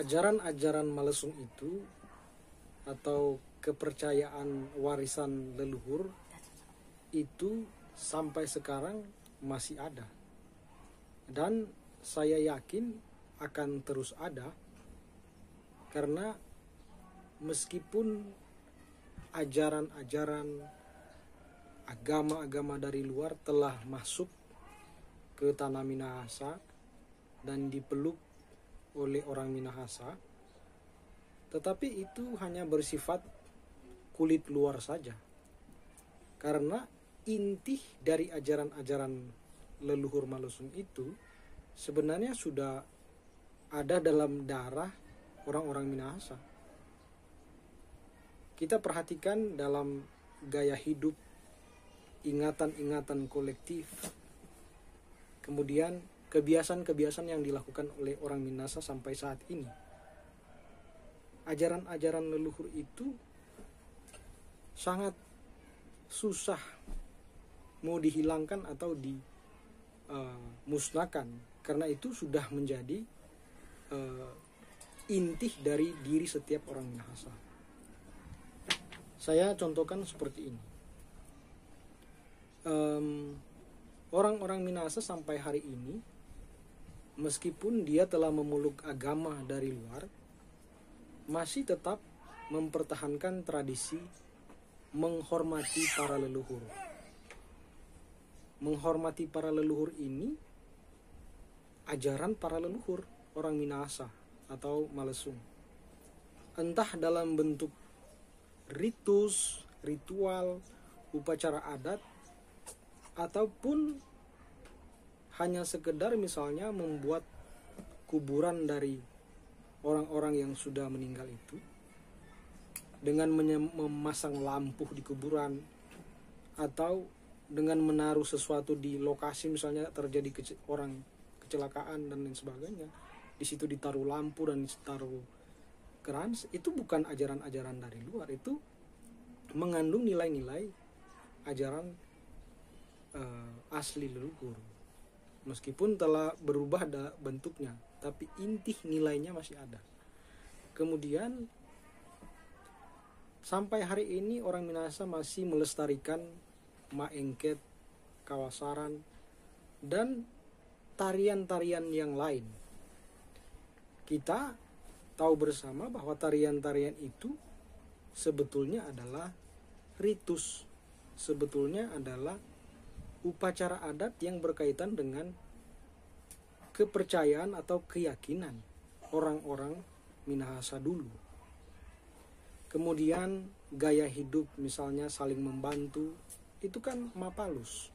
ajaran-ajaran Malesung itu atau kepercayaan warisan leluhur itu sampai sekarang masih ada, dan saya yakin akan terus ada, karena meskipun ajaran-ajaran agama-agama dari luar telah masuk ke tanah Minahasa dan dipeluk oleh orang Minahasa, tetapi itu hanya bersifat kulit luar saja, karena inti dari ajaran-ajaran leluhur Malesung itu sebenarnya sudah ada dalam darah orang-orang Minahasa. Kita perhatikan dalam gaya hidup, ingatan-ingatan kolektif, kemudian kebiasaan-kebiasaan yang dilakukan oleh orang Minahasa sampai saat ini. Ajaran-ajaran leluhur itu sangat susah mau dihilangkan atau dimusnahkan, karena itu sudah menjadi inti dari diri setiap orang Minahasa. Saya contohkan seperti ini. Orang-orang Minahasa sampai hari ini, meskipun dia telah memeluk agama dari luar, masih tetap mempertahankan tradisi menghormati para leluhur. Menghormati para leluhur ini ajaran para leluhur orang Minahasa atau Malesung. Entah dalam bentuk ritus, ritual, upacara adat, ataupun hanya sekedar misalnya membuat kuburan dari orang-orang yang sudah meninggal itu dengan memasang lampu di kuburan, atau dengan menaruh sesuatu di lokasi, misalnya terjadi orang kecelakaan dan lain sebagainya, di situ ditaruh lampu dan ditaruh keran. Itu bukan ajaran-ajaran dari luar, itu mengandung nilai-nilai ajaran asli leluhur. Meskipun telah berubah bentuknya, tapi inti nilainya masih ada. Kemudian sampai hari ini orang Minahasa masih melestarikan maengket, kawasaran, dan tarian-tarian yang lain. Kita tahu bersama bahwa tarian-tarian itu sebetulnya adalah ritus, sebetulnya adalah upacara adat yang berkaitan dengan kepercayaan atau keyakinan orang-orang Minahasa dulu. Kemudian gaya hidup, misalnya saling membantu, itu kan mapalus,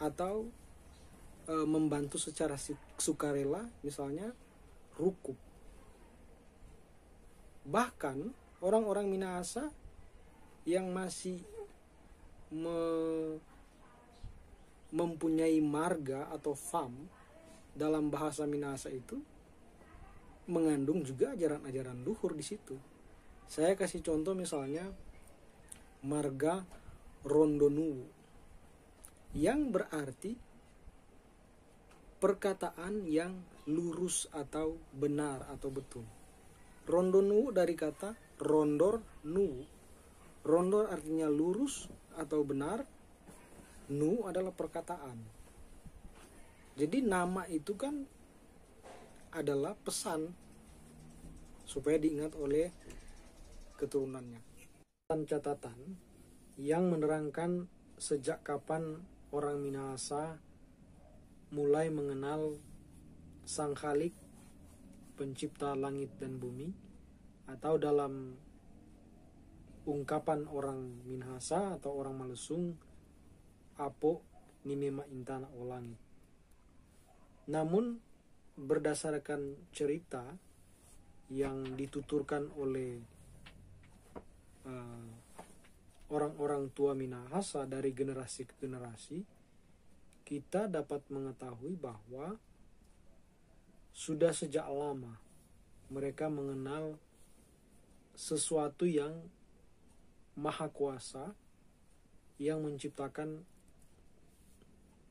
atau membantu secara sukarela, misalnya rukuk. Bahkan orang-orang Minahasa yang masih mempunyai marga atau fam dalam bahasa Minahasa itu mengandung juga ajaran-ajaran luhur di situ. Saya kasih contoh misalnya marga Rondonuwu, yang berarti perkataan yang lurus atau benar atau betul. Rondonuwu dari kata rondor nuwu. Rondor artinya lurus atau benar, nu adalah perkataan. Jadi nama itu kan adalah pesan supaya diingat oleh keturunannya. Catatan yang menerangkan sejak kapan orang Minahasa mulai mengenal Sang Khalik, pencipta langit dan bumi, atau dalam ungkapan orang Minahasa atau orang Malesung, Apo Nimema Intana o Langit. Namun berdasarkan cerita yang dituturkan oleh orang-orang tua Minahasa dari generasi ke generasi, kita dapat mengetahui bahwa sudah sejak lama mereka mengenal sesuatu yang maha kuasa yang menciptakan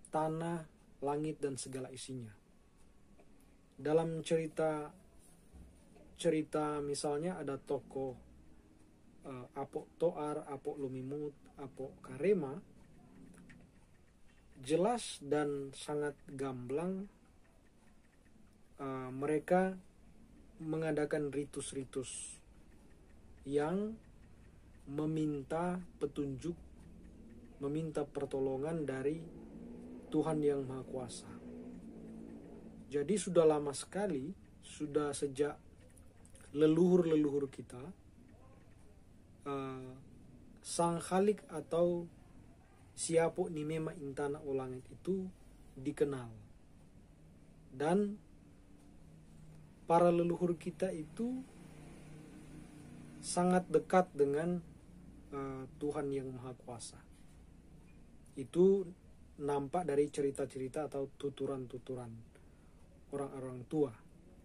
tanah, langit, dan segala isinya. Dalam cerita cerita misalnya ada tokoh Apok Toar, Apok Lumimut, Apok Karema, jelas dan sangat gamblang mereka mengadakan ritus-ritus yang meminta petunjuk, meminta pertolongan dari Tuhan yang Maha Kuasa. Jadi sudah lama sekali, sudah sejak leluhur-leluhur kita, Sang Khalik atau Siapo Nimema Intana Olangit itu dikenal. Dan para leluhur kita itu sangat dekat dengan Tuhan yang Maha Kuasa. Itu nampak dari cerita-cerita atau tuturan-tuturan orang-orang tua.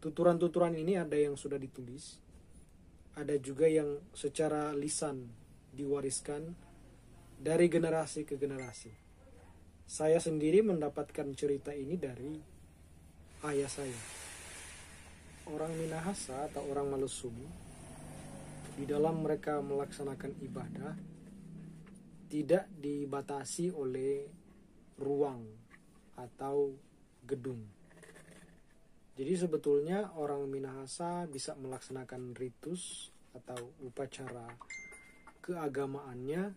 Tuturan-tuturan ini ada yang sudah ditulis, ada juga yang secara lisan diwariskan dari generasi ke generasi. Saya sendiri mendapatkan cerita ini dari ayah saya. Orang Minahasa atau orang Malesung, di dalam mereka melaksanakan ibadah tidak dibatasi oleh ruang atau gedung. Jadi sebetulnya orang Minahasa bisa melaksanakan ritus atau upacara keagamaannya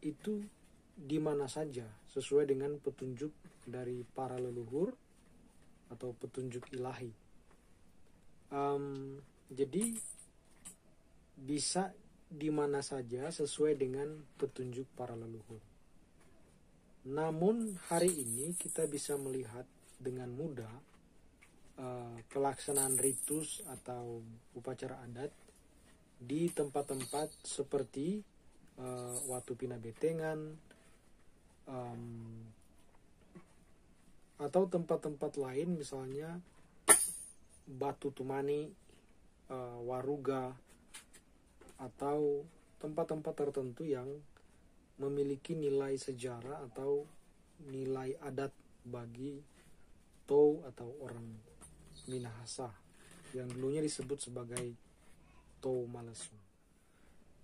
itu di mana saja sesuai dengan petunjuk dari para leluhur atau petunjuk ilahi. Jadi bisa di mana saja sesuai dengan petunjuk para leluhur. Namun hari ini kita bisa melihat dengan mudah pelaksanaan ritus atau upacara adat di tempat-tempat seperti Watu Pina Betengan atau tempat-tempat lain, misalnya Batu Tumani, Waruga, atau tempat-tempat tertentu yang memiliki nilai sejarah atau nilai adat bagi Tou atau orang Minahasa yang dulunya disebut sebagai Tou Malesung.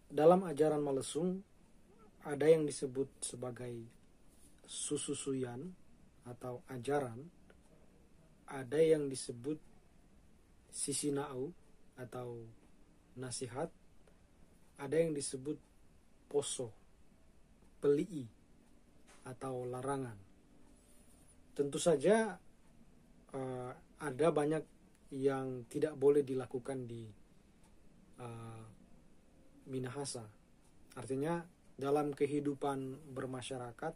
Dalam ajaran Malesung ada yang disebut sebagai sususuyan atau ajaran, ada yang disebut sisinau atau nasihat, ada yang disebut poso, pelii atau larangan. Tentu saja ada banyak yang tidak boleh dilakukan di Minahasa. Artinya dalam kehidupan bermasyarakat,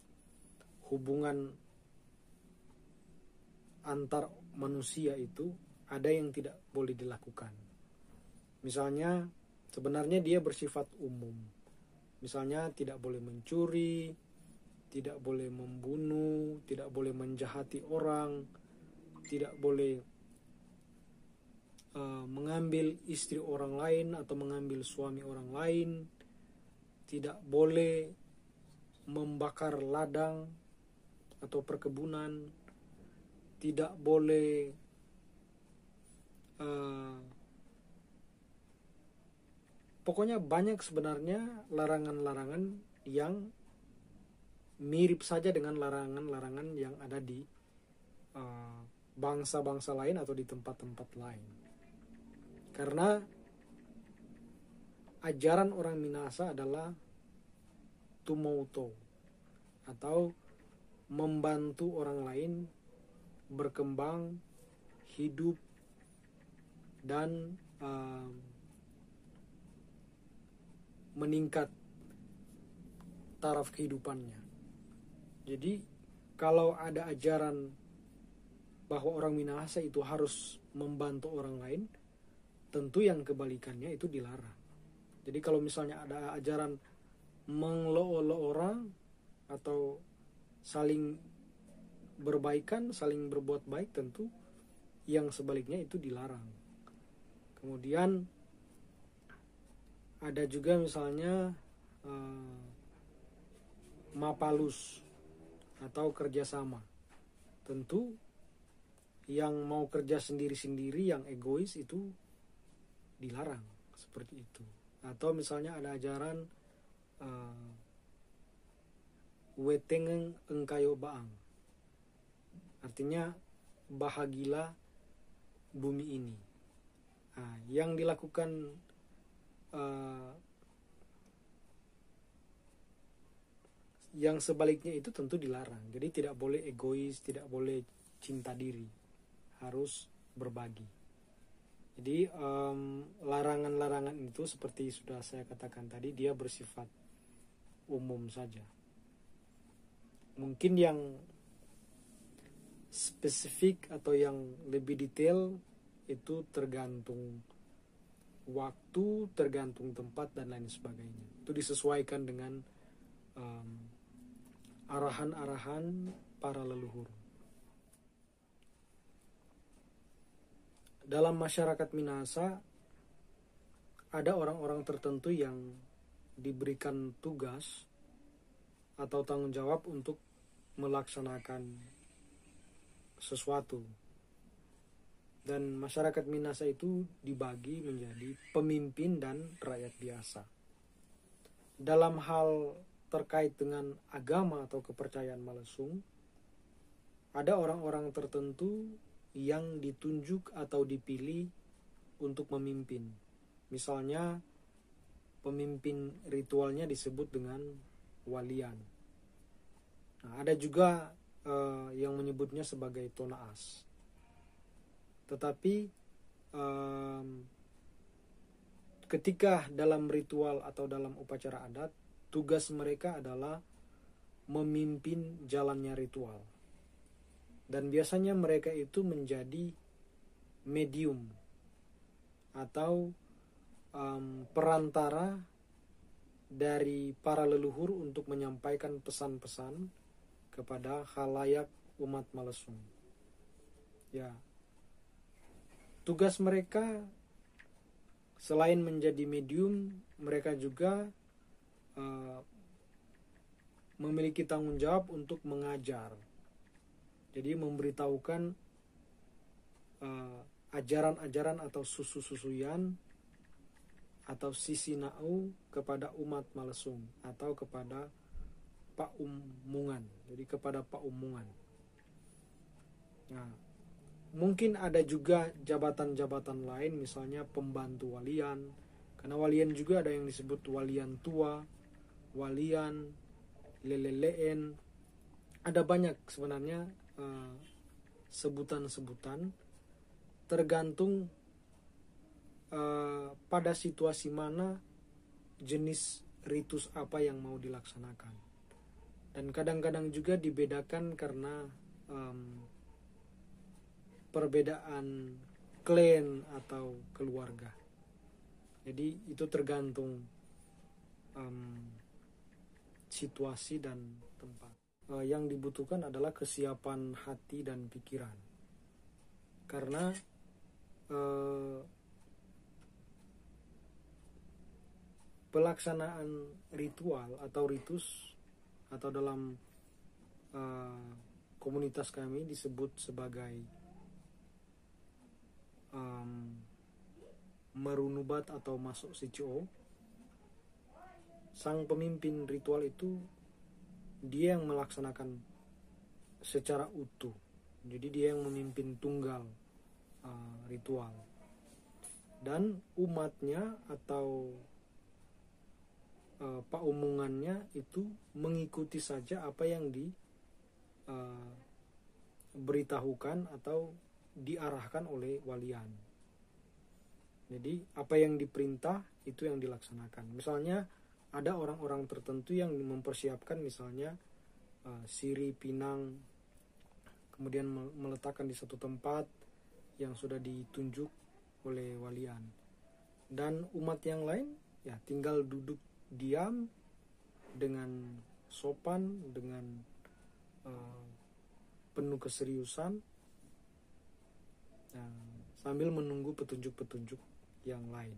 hubungan antar manusia itu ada yang tidak boleh dilakukan. Misalnya sebenarnya dia bersifat umum. Misalnya tidak boleh mencuri, tidak boleh membunuh, tidak boleh menjahati orang, tidak boleh mengambil istri orang lain atau mengambil suami orang lain, tidak boleh membakar ladang atau perkebunan, tidak boleh pokoknya banyak sebenarnya larangan-larangan yang mirip saja dengan larangan-larangan yang ada di bangsa-bangsa lain atau di tempat-tempat lain. Karena ajaran orang Minahasa adalah tumouto atau membantu orang lain berkembang, hidup, dan meningkat taraf kehidupannya. Jadi kalau ada ajaran bahwa orang Minahasa itu harus membantu orang lain, tentu yang kebalikannya itu dilarang. Jadi kalau misalnya ada ajaran mengelola orang atau saling berbaikan, saling berbuat baik, tentu yang sebaliknya itu dilarang. Kemudian ada juga misalnya mapalus atau kerjasama. Tentu yang mau kerja sendiri-sendiri, yang egois itu dilarang seperti itu. Atau misalnya ada ajaran wetengeng engkayo baang, artinya bahagilah bumi ini. Nah, yang dilakukan yang sebaliknya itu tentu dilarang. Jadi tidak boleh egois, tidak boleh cinta diri, harus berbagi. Jadi larangan-larangan itu seperti sudah saya katakan tadi, dia bersifat umum saja. Mungkin yang spesifik atau yang lebih detail itu tergantung waktu, tergantung tempat dan lain sebagainya. Itu disesuaikan dengan arahan-arahan para leluhur. Dalam masyarakat Minahasa ada orang-orang tertentu yang diberikan tugas atau tanggung jawab untuk melaksanakan sesuatu. Dan masyarakat Minahasa itu dibagi menjadi pemimpin dan rakyat biasa. Dalam hal terkait dengan agama atau kepercayaan Malesung, ada orang-orang tertentu yang ditunjuk atau dipilih untuk memimpin. Misalnya pemimpin ritualnya disebut dengan walian. Nah, ada juga yang menyebutnya sebagai tonaas. Tetapi ketika dalam ritual atau dalam upacara adat, tugas mereka adalah memimpin jalannya ritual. Dan biasanya mereka itu menjadi medium atau perantara dari para leluhur untuk menyampaikan pesan-pesan kepada khalayak umat Malesung. Ya, tugas mereka selain menjadi medium, mereka juga memiliki tanggung jawab untuk mengajar. Jadi memberitahukan ajaran-ajaran atau susu-susuyan atau sisinau kepada umat Malesung atau kepada Pak Umungan. Jadi kepada Pak Umungan. Nah, mungkin ada juga jabatan-jabatan lain, misalnya pembantu walian. Karena walian juga ada yang disebut walian tua, walian, leleleen. Ada banyak sebenarnya sebutan-sebutan, tergantung pada situasi mana jenis ritus apa yang mau dilaksanakan. Dan kadang-kadang juga dibedakan karena perbedaan klan atau keluarga. Jadi itu tergantung situasi dan tempat. Yang dibutuhkan adalah kesiapan hati dan pikiran. Karena pelaksanaan ritual atau ritus atau dalam komunitas kami disebut sebagai merunubat atau masuk CCO. Sang pemimpin ritual itu dia yang melaksanakan secara utuh. Jadi dia yang memimpin tunggal ritual. Dan umatnya atau paumungannya itu mengikuti saja apa yang diberitahukan atau diarahkan oleh walian. Jadi apa yang diperintah itu yang dilaksanakan. Misalnya ada orang-orang tertentu yang mempersiapkan misalnya siri pinang, kemudian meletakkan di satu tempat yang sudah ditunjuk oleh walian. Dan umat yang lain ya tinggal duduk diam dengan sopan, dengan penuh keseriusan, sambil menunggu petunjuk-petunjuk yang lain.